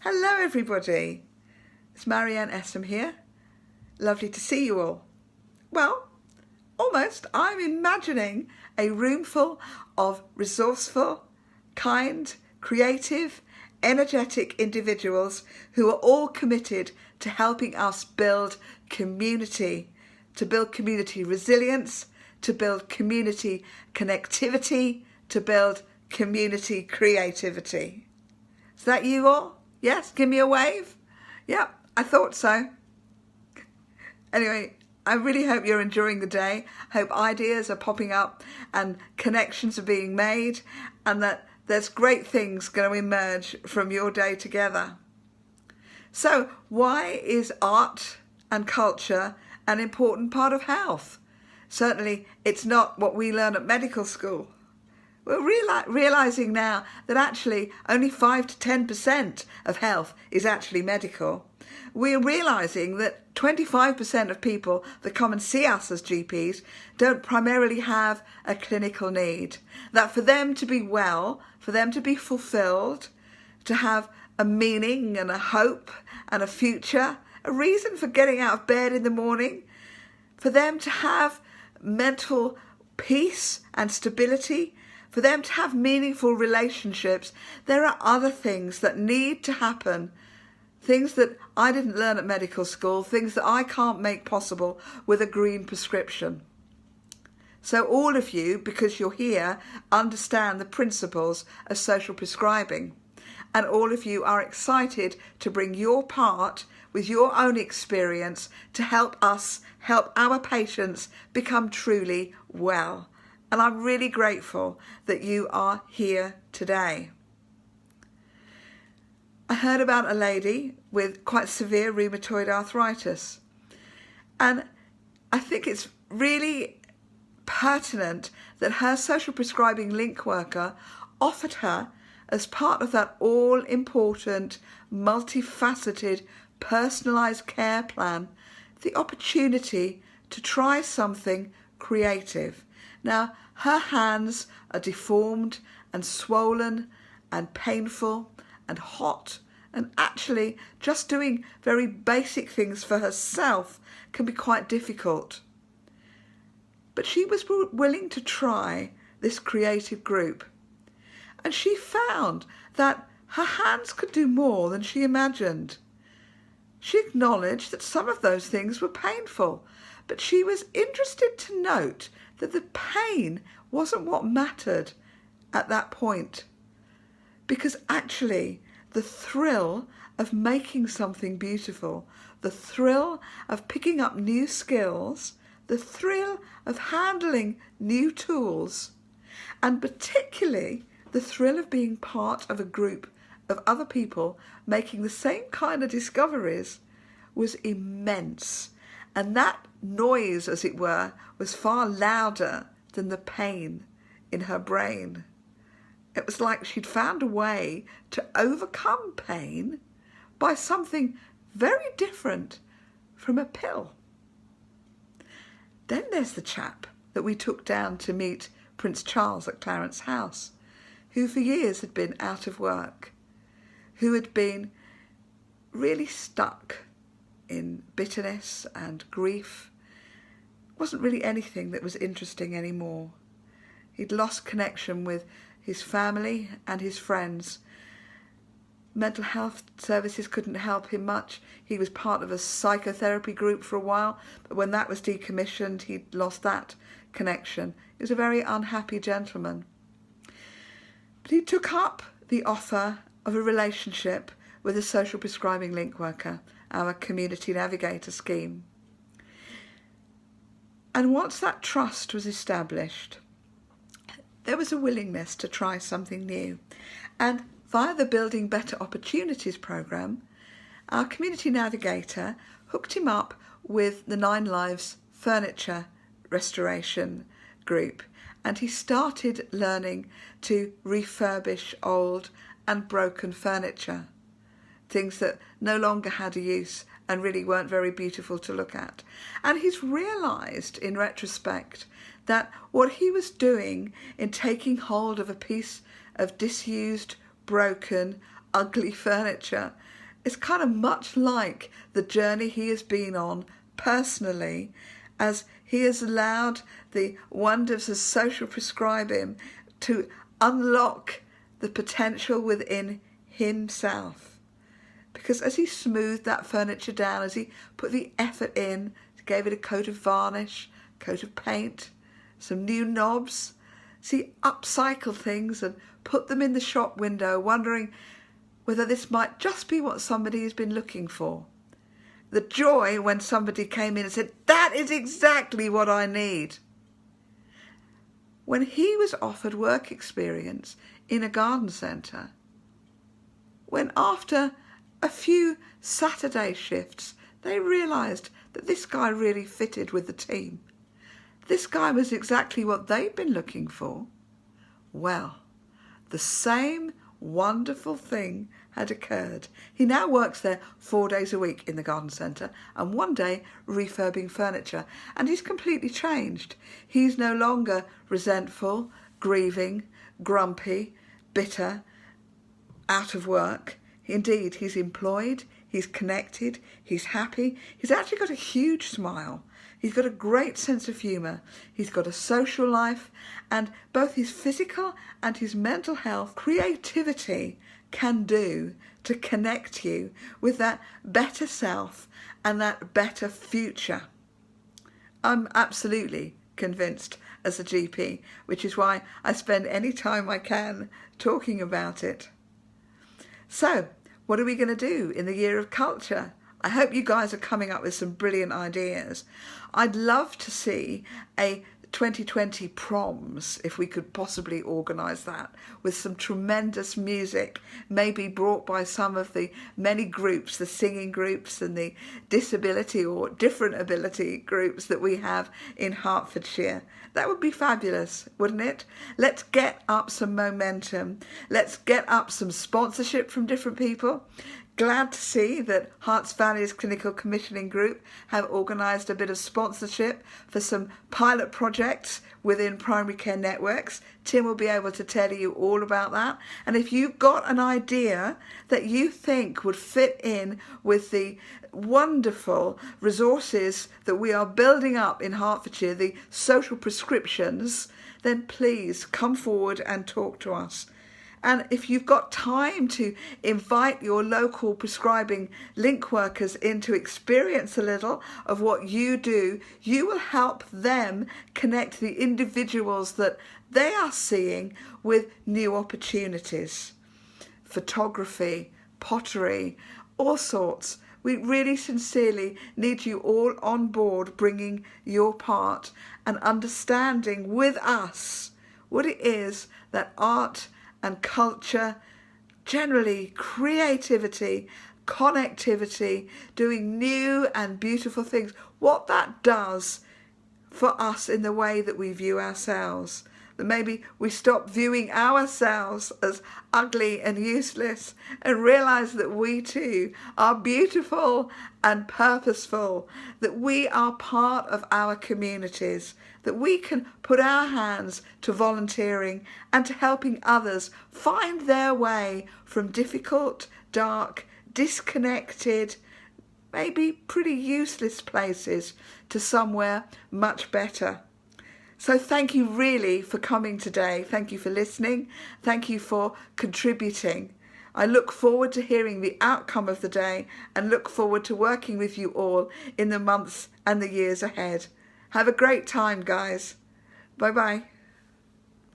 Hello everybody, it's Marianne Essam here. Lovely to see you all. Well, almost. I'm imagining a room full of resourceful, kind, creative, energetic individuals who are all committed to helping us build community, to build community resilience, to build community connectivity, to build community creativity. Is that you all? Yes, give me a wave. Yep, I thought so. Anyway, I really hope you're enjoying the day. Hope ideas are popping up and connections are being made and that there's great things going to emerge from your day together. So, why is art and culture an important part of health? Certainly, it's not what we learn at medical school. We're realising now that actually only 5 to 10% of health is actually medical. We're realising that 25% of people that come and see us as GPs don't primarily have a clinical need. That for them to be well, for them to be fulfilled, to have a meaning and a hope and a future, a reason for getting out of bed in the morning, for them to have mental peace and stability, for them to have meaningful relationships, there are other things that need to happen. Things that I didn't learn at medical school, things that I can't make possible with a green prescription. So all of you, because you're here, understand the principles of social prescribing. And all of you are excited to bring your part with your own experience to help us, help our patients become truly well. And I'm really grateful that you are here today. I heard about a lady with quite severe rheumatoid arthritis. And I think it's really pertinent that her social prescribing link worker offered her, as part of that all-important, multifaceted, personalised care plan, the opportunity to try something creative. Now, her hands are deformed and swollen and painful and hot, and actually just doing very basic things for herself can be quite difficult. But she was willing to try this creative group, and she found that her hands could do more than she imagined. She acknowledged that some of those things were painful, but she was interested to note that the pain wasn't what mattered at that point. Because actually, the thrill of making something beautiful, the thrill of picking up new skills, the thrill of handling new tools, and particularly the thrill of being part of a group of other people making the same kind of discoveries was immense. And that noise, as it were, was far louder than the pain in her brain. It was like she'd found a way to overcome pain by something very different from a pill. Then there's the chap that we took down to meet Prince Charles at Clarence house, who for years had been out of work, who had been really stuck in bitterness and grief. Wasn't really anything that was interesting anymore. He'd lost connection with his family and his friends. Mental health services couldn't help him much. He was part of a psychotherapy group for a while, but when that was decommissioned, he'd lost that connection. He was a very unhappy gentleman. But he took up the offer of a relationship with a social prescribing link worker, our community navigator scheme. And once that trust was established, there was a willingness to try something new. And via the Building Better Opportunities programme, our community navigator hooked him up with the 9 Lives furniture restoration group, and he started learning to refurbish old and broken furniture, things that no longer had a use and really weren't very beautiful to look at. And he's realised in retrospect that what he was doing in taking hold of a piece of disused, broken, ugly furniture is kind of much like the journey he has been on personally, as he has allowed the wonders of social prescribing to unlock the potential within himself. Because as he smoothed that furniture down, as he put the effort in, gave it a coat of varnish, coat of paint, some new knobs, as he upcycled things and put them in the shop window, wondering whether this might just be what somebody has been looking for. The joy when somebody came in and said, "That is exactly what I need." When he was offered work experience in a garden centre, when after a few Saturday shifts, they realised that this guy really fitted with the team. This guy was exactly what they'd been looking for. Well, the same wonderful thing had occurred. He now works there 4 days a week in the garden centre and 1 day refurbing furniture, and he's completely changed. He's no longer resentful, grieving, grumpy, bitter, out of work. Indeed, he's employed, he's connected, he's happy. He's actually got a huge smile. He's got a great sense of humour. He's got a social life, and both his physical and his mental health, creativity can do to connect you with that better self and that better future. I'm absolutely convinced as a GP, which is why I spend any time I can talking about it. So, what are we going to do in the year of culture? I hope you guys are coming up with some brilliant ideas. I'd love to see a 2020 proms, if we could possibly organise that, with some tremendous music, maybe brought by some of the many groups, the singing groups and the disability or different ability groups that we have in Hertfordshire. That would be fabulous, wouldn't it? Let's get up some momentum. Let's get up some sponsorship from different people. Glad to see that Herts Valley's Clinical Commissioning Group have organised a bit of sponsorship for some pilot projects within primary care networks. Tim will be able to tell you all about that. And if you've got an idea that you think would fit in with the wonderful resources that we are building up in Hertfordshire, the social prescriptions, then please come forward and talk to us. And if you've got time to invite your local prescribing link workers in to experience a little of what you do, you will help them connect the individuals that they are seeing with new opportunities. Photography, pottery, all sorts. We really sincerely need you all on board, bringing your part and understanding with us what it is that art and culture, generally creativity, connectivity, doing new and beautiful things, what that does for us in the way that we view ourselves. That maybe we stop viewing ourselves as ugly and useless and realise that we too are beautiful and purposeful, that we are part of our communities, that we can put our hands to volunteering and to helping others find their way from difficult, dark, disconnected, maybe pretty useless places to somewhere much better. So thank you really for coming today. Thank you for listening. Thank you for contributing. I look forward to hearing the outcome of the day and look forward to working with you all in the months and the years ahead. Have a great time, guys. Bye-bye.